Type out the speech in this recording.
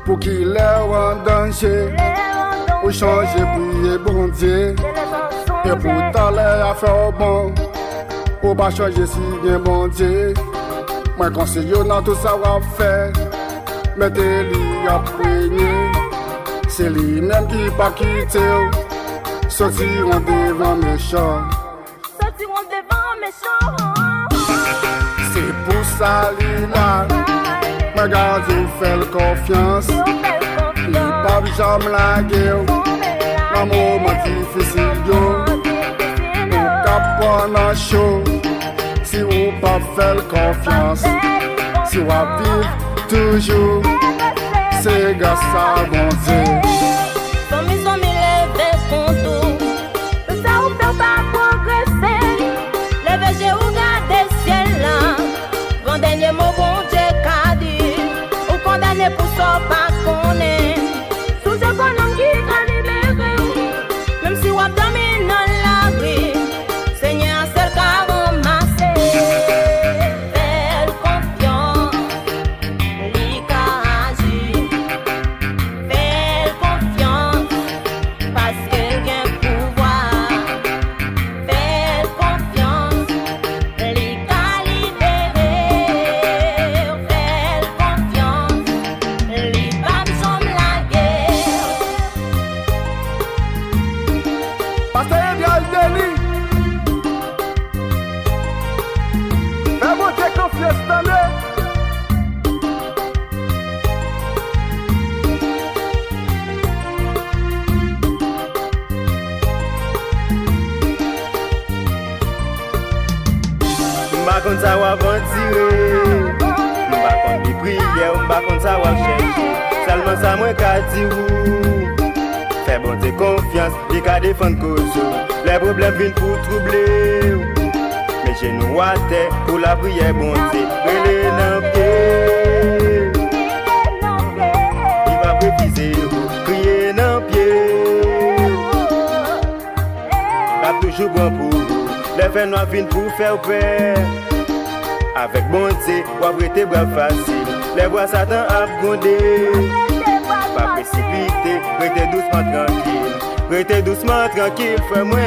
pour qu'il est en danger. Pour changer, prier, bon Dieu. Et pour t'aller à faire bon. Pour pas changer si bien bon Dieu. Moi conseille dans tout savoir faire. Mettez-lui à prier. C'est lui-même qui pas quitter. Sortiront devant méchant. Sortiront devant méchant. C'est pour ça là. Moi garde fait confiance. Il pas jamais la guerre. Dans moment difficile yo. Ou cap chaud. Si vous pas faire confiance. Si vous vivre toujours. C'est grâce à bon Dieu. Sans mise en lève contre tout. Ça vous fait pas progresser. Lève j'ai regardé le ciel là. Grand dernier mot bon Dieu qu'a dit. Ou condamné pour ça pas qu'on est. Sous ce qu'on a qui a libéré. Même si vous domine dans la vie. Seigneur seul qu'a ramassé. Fais confiance. Lui qu'a agi. Fais confiance. Parce qu'il gagne pouvoir. Fais confiance. Lui qu'a libéré. Fais confiance. Lui pas besoin de la guerre. Parce que bien le délit. Fais monter confiance dans nous. M'ba kon sa wap antire. M'ba kon di prière, m'ba kon sa wap chercher. Seulement ça moi ka di ou. Fais bon Dieu confiance, il ka défendre cause. Les problèmes viennent pour troubler. Mais j'ai nous à terre pour la prière bon Dieu. Relé dans pied. Il va préciser crier dans pied. La toujours bon pour vous. Les faits noirs viennent pour faire paix. Avec bon Dieu, ou après tes bras faciles. Les voix Satan a grondé. Pas précipiter, restez doucement tranquille. Restez doucement tranquille, frère moi.